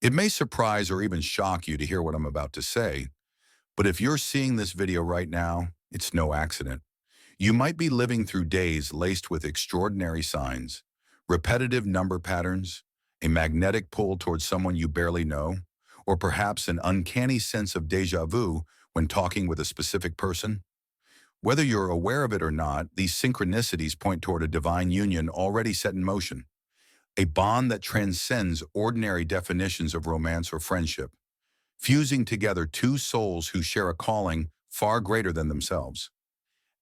It may surprise or even shock you to hear what I'm about to say, but if you're seeing this video right now, it's no accident. You might be living through days laced with extraordinary signs, repetitive number patterns, a magnetic pull towards someone you barely know, or perhaps an uncanny sense of déjà vu when talking with a specific person. Whether you're aware of it or not, these synchronicities point toward a divine union already set in motion, a bond that transcends ordinary definitions of romance or friendship, fusing together two souls who share a calling far greater than themselves.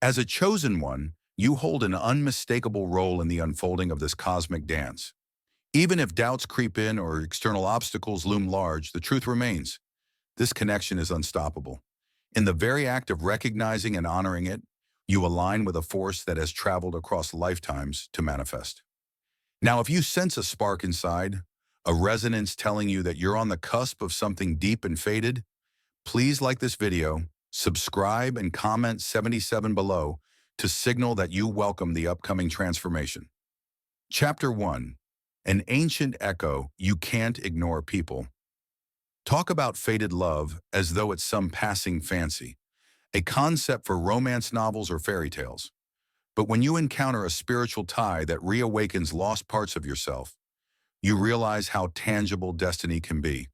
As a chosen one, you hold an unmistakable role in the unfolding of this cosmic dance. Even if doubts creep in or external obstacles loom large, the truth remains. This connection is unstoppable. In the very act of recognizing and honoring it, you align with a force that has traveled across lifetimes to manifest. Now, if you sense a spark inside, a resonance telling you that you're on the cusp of something deep and fated, please like this video, subscribe, and comment 77 below to signal that you welcome the upcoming transformation. Chapter 1. An ancient echo you can't ignore people. Talk about fated love as though it's some passing fancy, a concept for romance novels or fairy tales. But when you encounter a spiritual tie that reawakens lost parts of yourself, you realize how tangible destiny can be.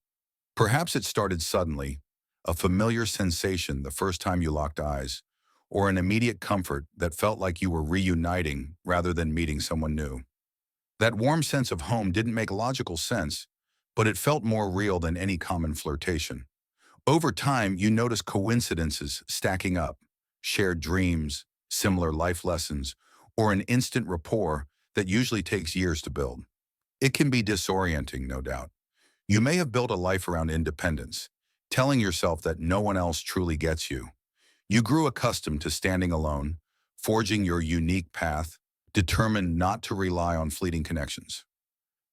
Perhaps it started suddenly, a familiar sensation the first time you locked eyes, or an immediate comfort that felt like you were reuniting rather than meeting someone new. That warm sense of home didn't make logical sense, but it felt more real than any common flirtation. Over time, you notice coincidences stacking up, shared dreams, similar life lessons, or an instant rapport that usually takes years to build. It can be disorienting, no doubt. You may have built a life around independence, telling yourself that no one else truly gets you. You grew accustomed to standing alone, forging your unique path, determined not to rely on fleeting connections.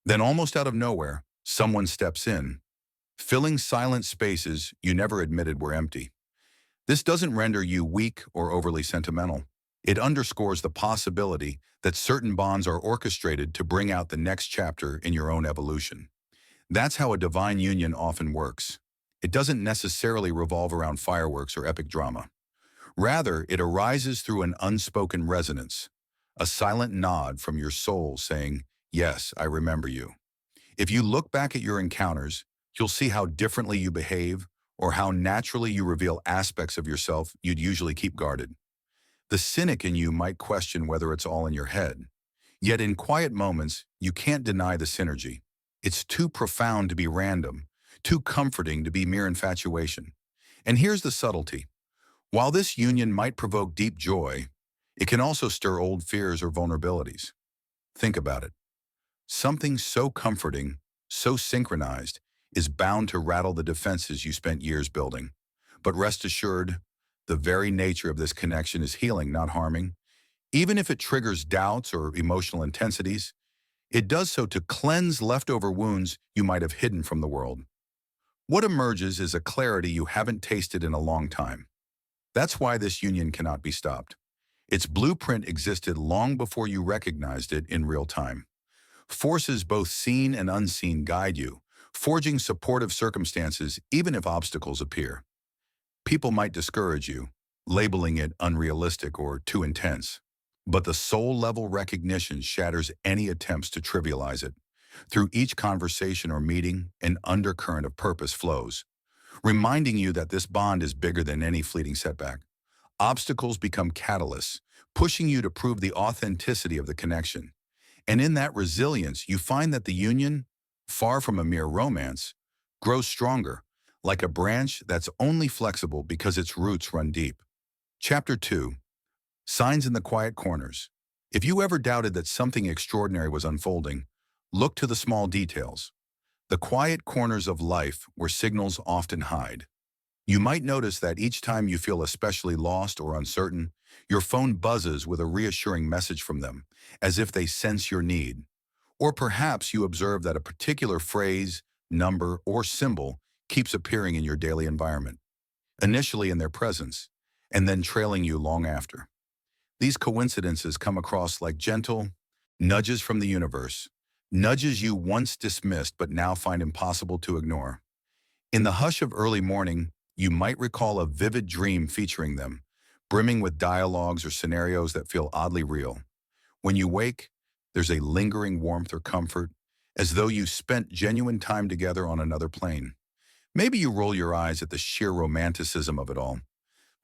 Then, almost out of nowhere, someone steps in, filling silent spaces you never admitted were empty. This doesn't render you weak or overly sentimental. It underscores the possibility that certain bonds are orchestrated to bring out the next chapter in your own evolution. That's how a divine union often works. It doesn't necessarily revolve around fireworks or epic drama. Rather, it arises through an unspoken resonance, a silent nod from your soul saying, "Yes, I remember you." If you look back at your encounters, you'll see how differently you behave or how naturally you reveal aspects of yourself you'd usually keep guarded. The cynic in you might question whether it's all in your head. Yet in quiet moments, you can't deny the synergy. It's too profound to be random, too comforting to be mere infatuation. And here's the subtlety. While this union might provoke deep joy, it can also stir old fears or vulnerabilities. Think about it. Something so comforting, so synchronized, is bound to rattle the defenses you spent years building. But rest assured, the very nature of this connection is healing, not harming. Even if it triggers doubts or emotional intensities, it does so to cleanse leftover wounds you might have hidden from the world. What emerges is a clarity you haven't tasted in a long time. That's why this union cannot be stopped. Its blueprint existed long before you recognized it in real time. Forces both seen and unseen guide you, forging supportive circumstances even if obstacles appear. People might discourage you, labeling it unrealistic or too intense. But the soul-level recognition shatters any attempts to trivialize it. Through each conversation or meeting, an undercurrent of purpose flows, reminding you that this bond is bigger than any fleeting setback. Obstacles become catalysts, pushing you to prove the authenticity of the connection. And in that resilience, you find that the union, far from a mere romance, grows stronger, like a branch that's only flexible because its roots run deep. Chapter 2. Signs in the quiet corners. If you ever doubted that something extraordinary was unfolding, look to the small details, the quiet corners of life where signals often hide. You might notice that each time you feel especially lost or uncertain, your phone buzzes with a reassuring message from them, as if they sense your need. Or perhaps you observe that a particular phrase, number, or symbol keeps appearing in your daily environment, initially in their presence, and then trailing you long after. These coincidences come across like gentle nudges from the universe, nudges you once dismissed but now find impossible to ignore. In the hush of early morning, you might recall a vivid dream featuring them, brimming with dialogues or scenarios that feel oddly real. When you wake, there's a lingering warmth or comfort, as though you spent genuine time together on another plane. Maybe you roll your eyes at the sheer romanticism of it all,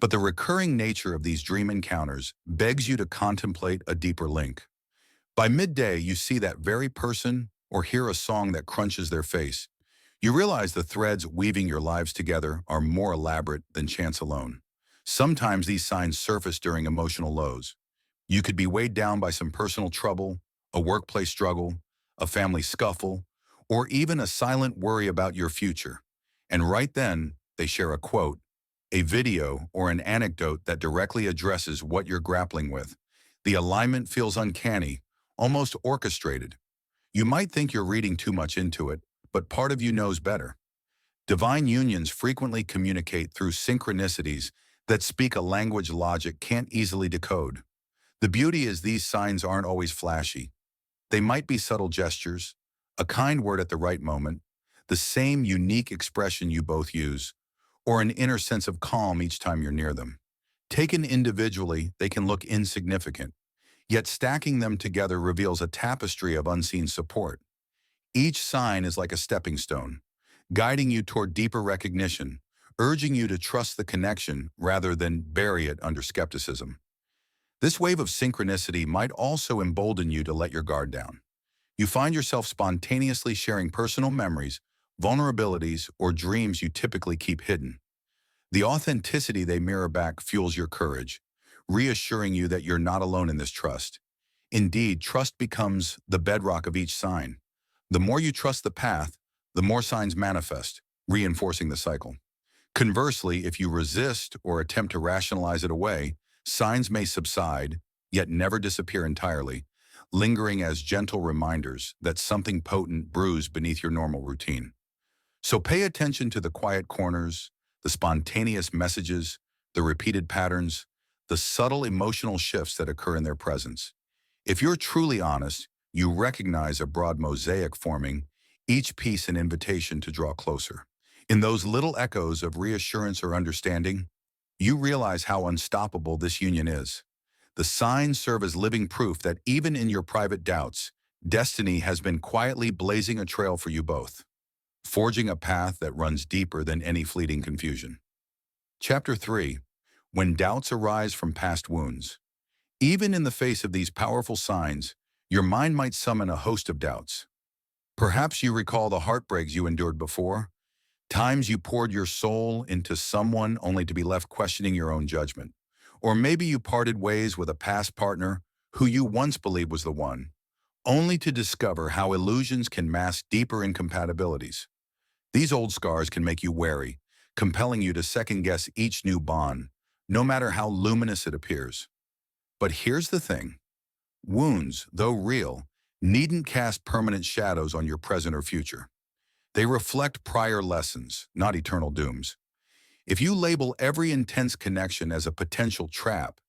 but the recurring nature of these dream encounters begs you to contemplate a deeper link. By midday, you see that very person or hear a song that crunches their face. You realize the threads weaving your lives together are more elaborate than chance alone. Sometimes these signs surface during emotional lows. You could be weighed down by some personal trouble, a workplace struggle, a family scuffle, or even a silent worry about your future. And right then, they share a quote, a video, or an anecdote that directly addresses what you're grappling with. The alignment feels uncanny, almost orchestrated. You might think you're reading too much into it, but part of you knows better. Divine unions frequently communicate through synchronicities that speak a language logic can't easily decode. The beauty is these signs aren't always flashy. They might be subtle gestures, a kind word at the right moment, the same unique expression you both use, or an inner sense of calm each time you're near them. Taken individually, they can look insignificant, yet stacking them together reveals a tapestry of unseen support. Each sign is like a stepping stone, guiding you toward deeper recognition, urging you to trust the connection rather than bury it under skepticism. This wave of synchronicity might also embolden you to let your guard down. You find yourself spontaneously sharing personal memories, vulnerabilities, or dreams you typically keep hidden. The authenticity they mirror back fuels your courage, reassuring you that you're not alone in this trust. Indeed, trust becomes the bedrock of each sign. The more you trust the path, the more signs manifest, reinforcing the cycle. Conversely, if you resist or attempt to rationalize it away, signs may subside, yet never disappear entirely, lingering as gentle reminders that something potent brews beneath your normal routine. So pay attention to the quiet corners, the spontaneous messages, the repeated patterns, the subtle emotional shifts that occur in their presence. If you're truly honest, you recognize a broad mosaic forming, each piece an invitation to draw closer. In those little echoes of reassurance or understanding, you realize how unstoppable this union is. The signs serve as living proof that even in your private doubts, destiny has been quietly blazing a trail for you both, forging a path that runs deeper than any fleeting confusion. Chapter 3. When doubts arise from past wounds. Even in the face of these powerful signs, your mind might summon a host of doubts. Perhaps you recall the heartbreaks you endured before, times you poured your soul into someone only to be left questioning your own judgment. Or maybe you parted ways with a past partner who you once believed was the one, only to discover how illusions can mask deeper incompatibilities. These old scars can make you wary, compelling you to second-guess each new bond, no matter how luminous it appears. But here's the thing. Wounds, though real, needn't cast permanent shadows on your present or future. They reflect prior lessons, not eternal dooms. If you label every intense connection as a potential trap,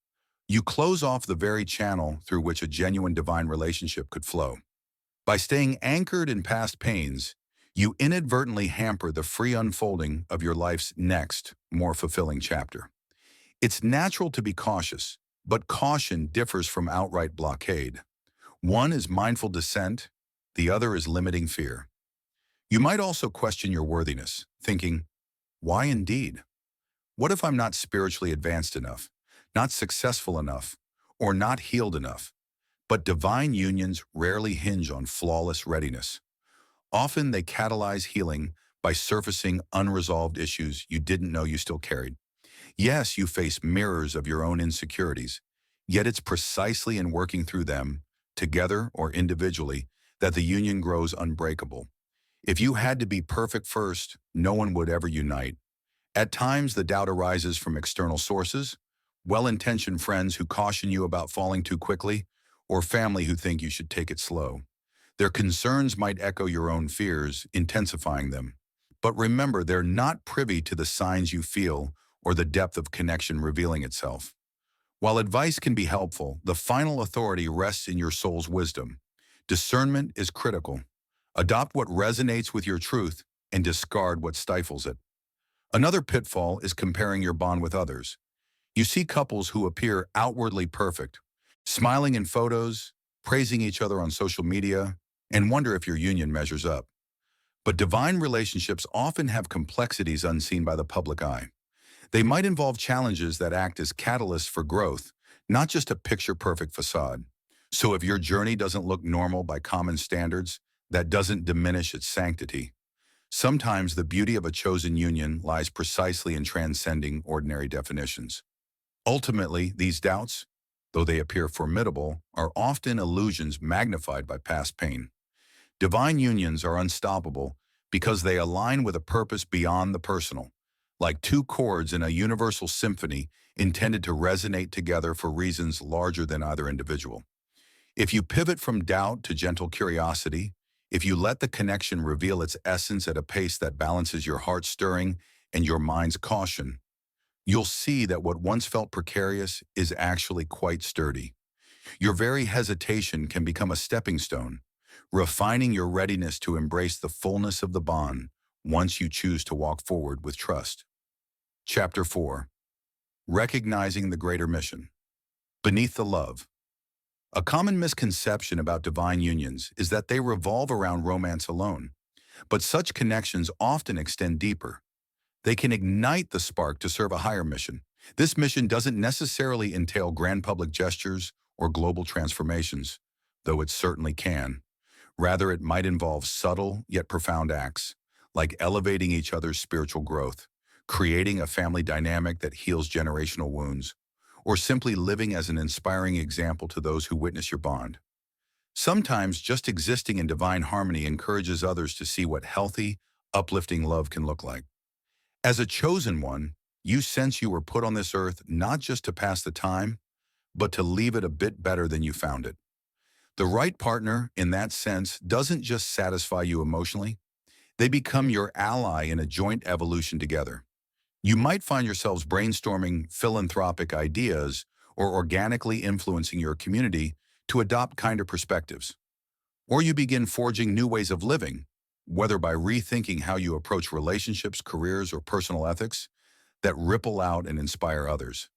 you close off the very channel through which a genuine divine relationship could flow. By staying anchored in past pains, you inadvertently hamper the free unfolding of your life's next, more fulfilling chapter. It's natural to be cautious, but caution differs from outright blockade. One is mindful dissent, the other is limiting fear. You might also question your worthiness, thinking, why indeed? What if I'm not spiritually advanced enough, not successful enough, or not healed enough? But divine unions rarely hinge on flawless readiness. Often they catalyze healing by surfacing unresolved issues you didn't know you still carried. Yes, you face mirrors of your own insecurities, yet it's precisely in working through them, together or individually, that the union grows unbreakable. If you had to be perfect first, no one would ever unite. At times, the doubt arises from external sources, well-intentioned friends who caution you about falling too quickly, or family who think you should take it slow. Their concerns might echo your own fears, intensifying them. But remember, they're not privy to the signs you feel or the depth of connection revealing itself. While advice can be helpful, the final authority rests in your soul's wisdom. Discernment is critical. Adopt what resonates with your truth and discard what stifles it. Another pitfall is comparing your bond with others. You see couples who appear outwardly perfect, smiling in photos, praising each other on social media, and wonder if your union measures up. But divine relationships often have complexities unseen by the public eye. They might involve challenges that act as catalysts for growth, not just a picture-perfect facade. So if your journey doesn't look normal by common standards, that doesn't diminish its sanctity. Sometimes the beauty of a chosen union lies precisely in transcending ordinary definitions. Ultimately, these doubts, though they appear formidable, are often illusions magnified by past pain. Divine unions are unstoppable because they align with a purpose beyond the personal, like two chords in a universal symphony intended to resonate together for reasons larger than either individual. If you pivot from doubt to gentle curiosity, if you let the connection reveal its essence at a pace that balances your heart's stirring and your mind's caution, you'll see that what once felt precarious is actually quite sturdy. Your very hesitation can become a stepping stone, refining your readiness to embrace the fullness of the bond once you choose to walk forward with trust. Chapter 4. Recognizing the Greater Mission. Beneath the Love. A common misconception about divine unions is that they revolve around romance alone, but such connections often extend deeper. They can ignite the spark to serve a higher mission. This mission doesn't necessarily entail grand public gestures or global transformations, though it certainly can. Rather, it might involve subtle yet profound acts, like elevating each other's spiritual growth, creating a family dynamic that heals generational wounds, or simply living as an inspiring example to those who witness your bond. Sometimes just existing in divine harmony encourages others to see what healthy, uplifting love can look like. As a chosen one, you sense you were put on this earth not just to pass the time, but to leave it a bit better than you found it. The right partner, in that sense, doesn't just satisfy you emotionally. They become your ally in a joint evolution together. You might find yourselves brainstorming philanthropic ideas or organically influencing your community to adopt kinder perspectives. Or you begin forging new ways of living, whether by rethinking how you approach relationships, careers, or personal ethics, that ripple out and inspire others.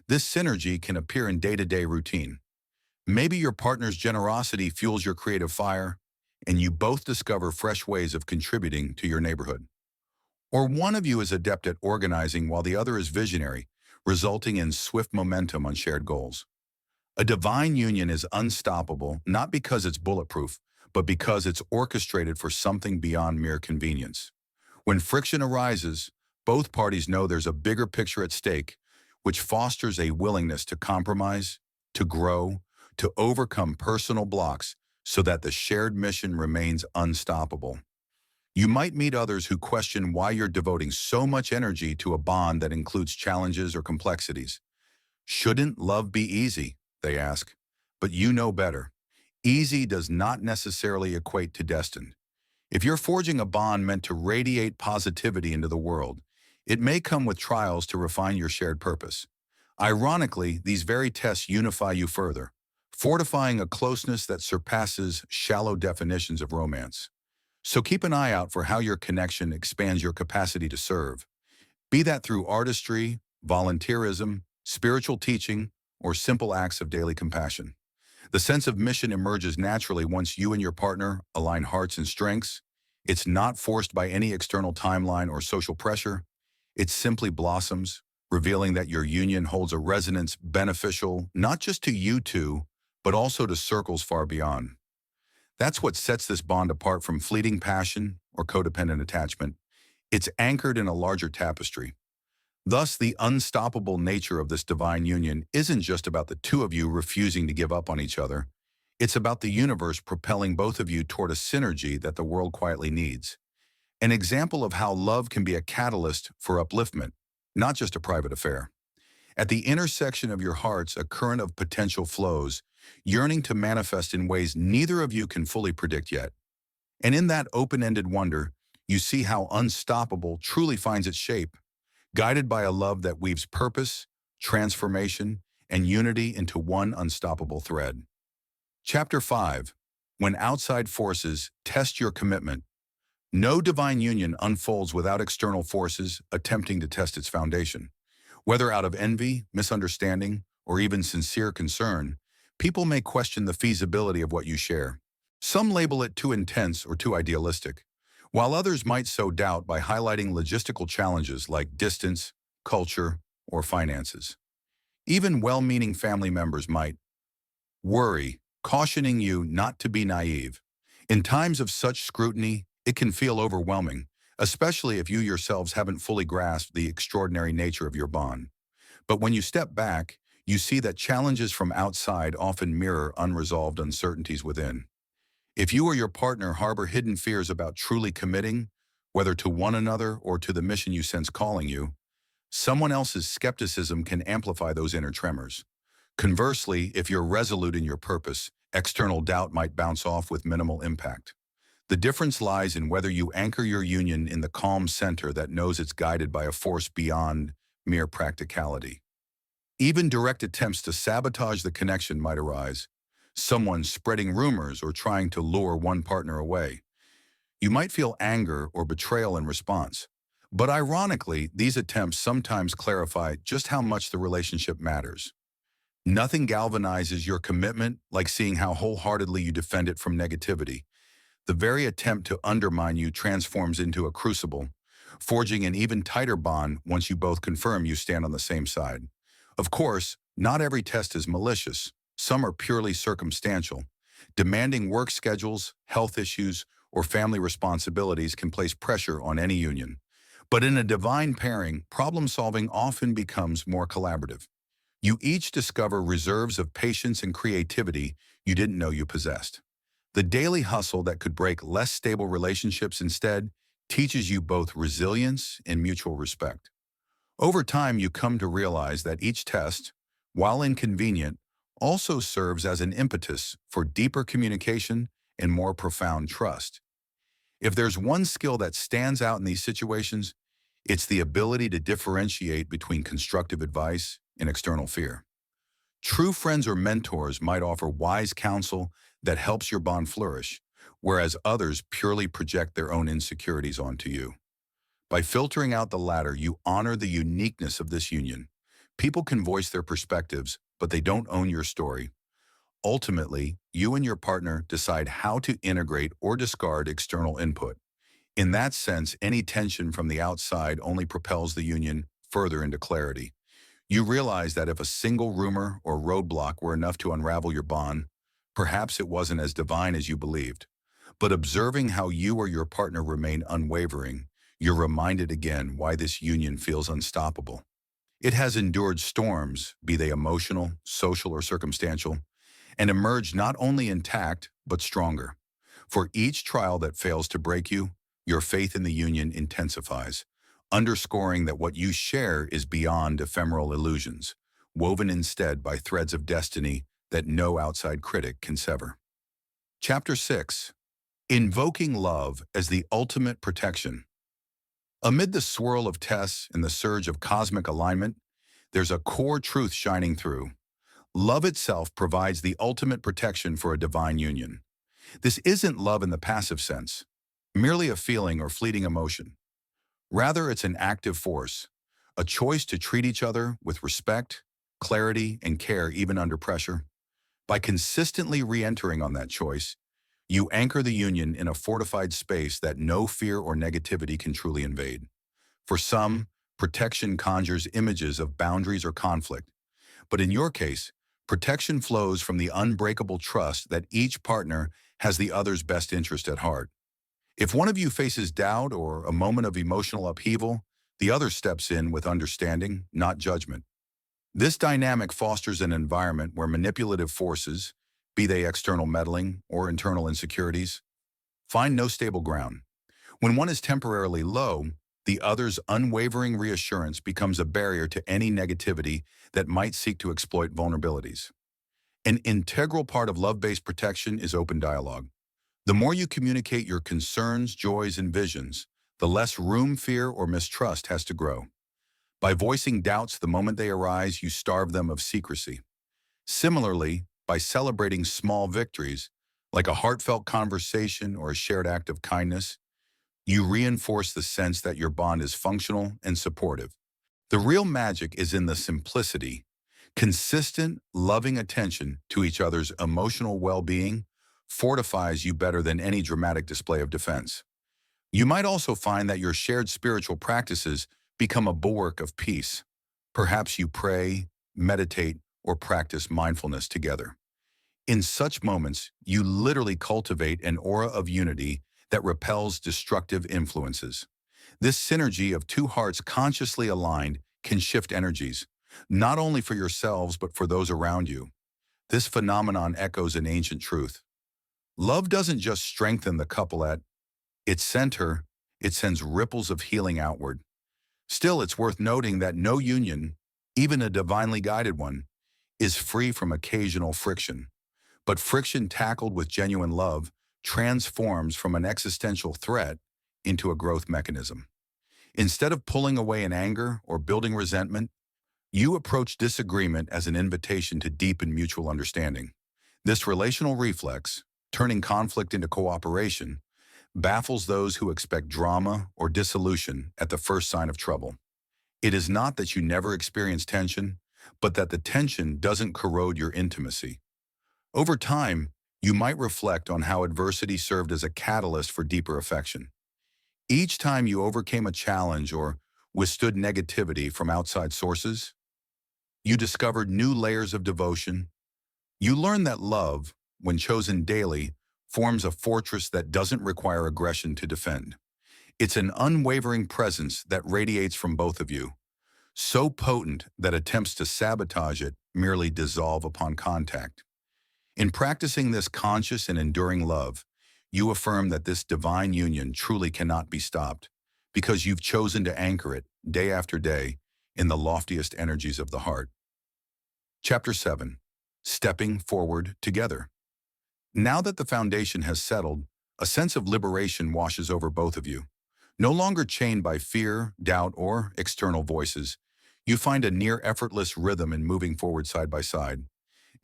This synergy can appear in day-to-day routine. Maybe your partner's generosity fuels your creative fire, and you both discover fresh ways of contributing to your neighborhood. Or one of you is adept at organizing while the other is visionary, resulting in swift momentum on shared goals. A divine union is unstoppable not because it's bulletproof, but because it's orchestrated for something beyond mere convenience. When friction arises, both parties know there's a bigger picture at stake, which fosters a willingness to compromise, to grow, to overcome personal blocks so that the shared mission remains unstoppable. You might meet others who question why you're devoting so much energy to a bond that includes challenges or complexities. Shouldn't love be easy? They ask. But you know better. Easy does not necessarily equate to destined. If you're forging a bond meant to radiate positivity into the world, it may come with trials to refine your shared purpose. Ironically, these very tests unify you further, fortifying a closeness that surpasses shallow definitions of romance. So keep an eye out for how your connection expands your capacity to serve, be that through artistry, volunteerism, spiritual teaching, or simple acts of daily compassion. The sense of mission emerges naturally once you and your partner align hearts and strengths. It's not forced by any external timeline or social pressure. It simply blossoms, revealing that your union holds a resonance beneficial not just to you two, but also to circles far beyond. That's what sets this bond apart from fleeting passion or codependent attachment. It's anchored in a larger tapestry. Thus, the unstoppable nature of this divine union isn't just about the two of you refusing to give up on each other. It's about the universe propelling both of you toward a synergy that the world quietly needs. An example of how love can be a catalyst for upliftment, not just a private affair. At the intersection of your hearts, a current of potential flows, yearning to manifest in ways neither of you can fully predict yet. And in that open-ended wonder, you see how unstoppable truly finds its shape, guided by a love that weaves purpose, transformation, and unity into one unstoppable thread. Chapter 5. When outside forces test your commitment, no divine union unfolds without external forces attempting to test its foundation. Whether out of envy, misunderstanding, or even sincere concern, people may question the feasibility of what you share. Some label it too intense or too idealistic, while others might sow doubt by highlighting logistical challenges like distance, culture, or finances. Even well-meaning family members might worry, cautioning you not to be naive. In times of such scrutiny, it can feel overwhelming, especially if you yourselves haven't fully grasped the extraordinary nature of your bond. But when you step back, you see that challenges from outside often mirror unresolved uncertainties within. If you or your partner harbor hidden fears about truly committing, whether to one another or to the mission you sense calling you, someone else's skepticism can amplify those inner tremors. Conversely, if you're resolute in your purpose, external doubt might bounce off with minimal impact. The difference lies in whether you anchor your union in the calm center that knows it's guided by a force beyond mere practicality. Even direct attempts to sabotage the connection might arise, someone spreading rumors or trying to lure one partner away. You might feel anger or betrayal in response. But ironically, these attempts sometimes clarify just how much the relationship matters. Nothing galvanizes your commitment like seeing how wholeheartedly you defend it from negativity. The very attempt to undermine you transforms into a crucible, forging an even tighter bond once you both confirm you stand on the same side. Of course, not every test is malicious. Some are purely circumstantial. Demanding work schedules, health issues, or family responsibilities can place pressure on any union. But in a divine pairing, problem-solving often becomes more collaborative. You each discover reserves of patience and creativity you didn't know you possessed. The daily hustle that could break less stable relationships instead teaches you both resilience and mutual respect. Over time, you come to realize that each test, while inconvenient, also serves as an impetus for deeper communication and more profound trust. If there's one skill that stands out in these situations, it's the ability to differentiate between constructive advice and external fear. True friends or mentors might offer wise counsel that helps your bond flourish, whereas others purely project their own insecurities onto you. By filtering out the latter, you honor the uniqueness of this union. People can voice their perspectives, but they don't own your story. Ultimately, you and your partner decide how to integrate or discard external input. In that sense, any tension from the outside only propels the union further into clarity. You realize that if a single rumor or roadblock were enough to unravel your bond, perhaps it wasn't as divine as you believed. But observing how you or your partner remain unwavering, you're reminded again why this union feels unstoppable. It has endured storms, be they emotional, social, or circumstantial, and emerged not only intact, but stronger. For each trial that fails to break you, your faith in the union intensifies, underscoring that what you share is beyond ephemeral illusions, woven instead by threads of destiny that no outside critic can sever. Chapter 6. Invoking Love as the Ultimate Protection. Amid the swirl of tests and the surge of cosmic alignment, there's a core truth shining through. Love itself provides the ultimate protection for a divine union. This isn't love in the passive sense, merely a feeling or fleeting emotion. Rather, it's an active force, a choice to treat each other with respect, clarity, and care even under pressure. By consistently re-entering on that choice, you anchor the union in a fortified space that no fear or negativity can truly invade. For some, protection conjures images of boundaries or conflict. But in your case, protection flows from the unbreakable trust that each partner has the other's best interest at heart. If one of you faces doubt or a moment of emotional upheaval, the other steps in with understanding, not judgment. This dynamic fosters an environment where manipulative forces, be they external meddling or internal insecurities, find no stable ground. When one is temporarily low, the other's unwavering reassurance becomes a barrier to any negativity that might seek to exploit vulnerabilities. An integral part of love-based protection is open dialogue. The more you communicate your concerns, joys, and visions, the less room fear or mistrust has to grow. By voicing doubts the moment they arise, you starve them of secrecy. Similarly, by celebrating small victories, Like a heartfelt conversation or a shared act of kindness, you reinforce the sense that your bond is functional and supportive. The real magic is in the simplicity. Consistent, loving attention to each other's emotional well-being fortifies you better than any dramatic display of defense. You might also find that your shared spiritual practices become a bulwark of peace. Perhaps you pray, meditate, or practice mindfulness together. In such moments, you literally cultivate an aura of unity that repels destructive influences. This synergy of two hearts consciously aligned can shift energies, not only for yourselves but for those around you. This phenomenon echoes an ancient truth. Love doesn't just strengthen the couple at its center, it sends ripples of healing outward. Still, it's worth noting that no union, even a divinely guided one, is free from occasional friction. But friction tackled with genuine love transforms from an existential threat into a growth mechanism. Instead of pulling away in anger or building resentment, you approach disagreement as an invitation to deepen mutual understanding. This relational reflex, turning conflict into cooperation, baffles those who expect drama or dissolution at the first sign of trouble. It is not that you never experience tension, but that the tension doesn't corrode your intimacy. Over time, you might reflect on how adversity served as a catalyst for deeper affection. Each time you overcame a challenge or withstood negativity from outside sources, you discovered new layers of devotion. You learned that love, when chosen daily, forms a fortress that doesn't require aggression to defend. It's an unwavering presence that radiates from both of you, so potent that attempts to sabotage it merely dissolve upon contact. In practicing this conscious and enduring love, you affirm that this divine union truly cannot be stopped because you've chosen to anchor it day after day in the loftiest energies of the heart. Chapter 7. Stepping Forward Together. Now that the foundation has settled, a sense of liberation washes over both of you. No longer chained by fear, doubt, or external voices, you find a near effortless rhythm in moving forward side by side.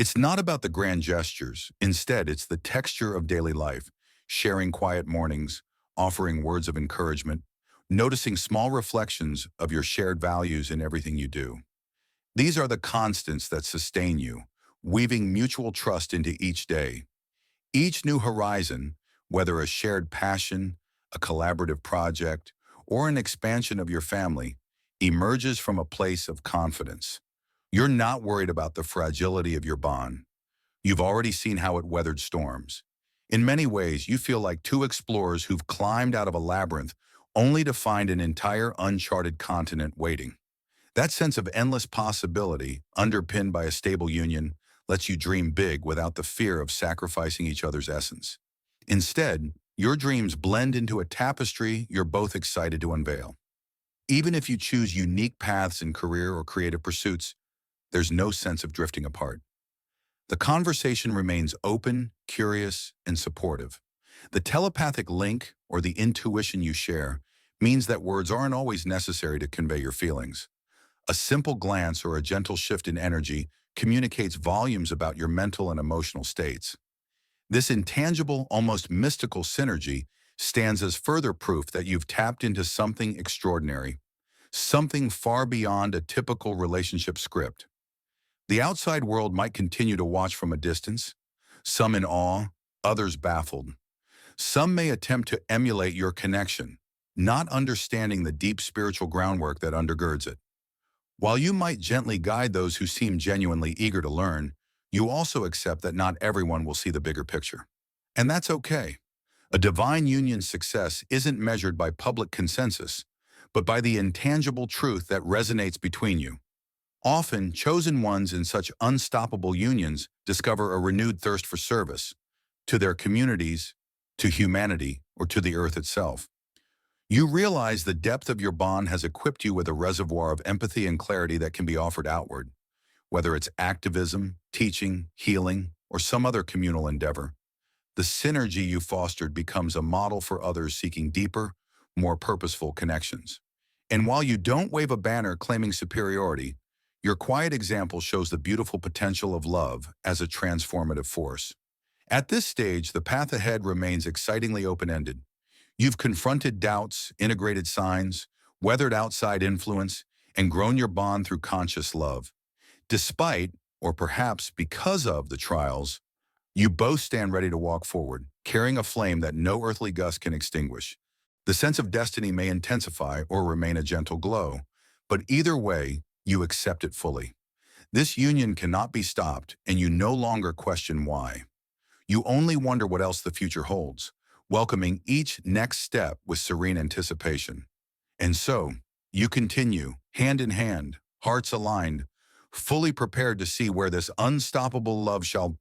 It's not about the grand gestures. Instead, it's the texture of daily life, sharing quiet mornings, offering words of encouragement, noticing small reflections of your shared values in everything you do. These are the constants that sustain you, weaving mutual trust into each day. Each new horizon, whether a shared passion, a collaborative project, or an expansion of your family, emerges from a place of confidence. You're not worried about the fragility of your bond. You've already seen how it weathered storms. In many ways, you feel like two explorers who've climbed out of a labyrinth only to find an entire uncharted continent waiting. That sense of endless possibility, underpinned by a stable union, lets you dream big without the fear of sacrificing each other's essence. Instead, your dreams blend into a tapestry you're both excited to unveil. Even if you choose unique paths in career or creative pursuits, there's no sense of drifting apart. The conversation remains open, curious, and supportive. The telepathic link, or the intuition you share, means that words aren't always necessary to convey your feelings. A simple glance or a gentle shift in energy communicates volumes about your mental and emotional states. This intangible, almost mystical synergy stands as further proof that you've tapped into something extraordinary, something far beyond a typical relationship script. The outside world might continue to watch from a distance, some in awe, others baffled. Some may attempt to emulate your connection, not understanding the deep spiritual groundwork that undergirds it. While you might gently guide those who seem genuinely eager to learn, you also accept that not everyone will see the bigger picture. And that's okay. A divine union's success isn't measured by public consensus, but by the intangible truth that resonates between you. Often, chosen ones in such unstoppable unions discover a renewed thirst for service, to their communities, to humanity, or to the earth itself. You realize the depth of your bond has equipped you with a reservoir of empathy and clarity that can be offered outward, whether it's activism, teaching, healing, or some other communal endeavor. The synergy you fostered becomes a model for others seeking deeper, more purposeful connections. And while you don't wave a banner claiming superiority, your quiet example shows the beautiful potential of love as a transformative force. At this stage, the path ahead remains excitingly open-ended. You've confronted doubts, integrated signs, weathered outside influence, and grown your bond through conscious love. Despite, or perhaps because of, the trials, you both stand ready to walk forward, carrying a flame that no earthly gust can extinguish. The sense of destiny may intensify or remain a gentle glow, but either way, you accept it fully. This union cannot be stopped, and you no longer question why. You only wonder what else the future holds, welcoming each next step with serene anticipation. And so, you continue, hand in hand, hearts aligned, fully prepared to see where this unstoppable love shall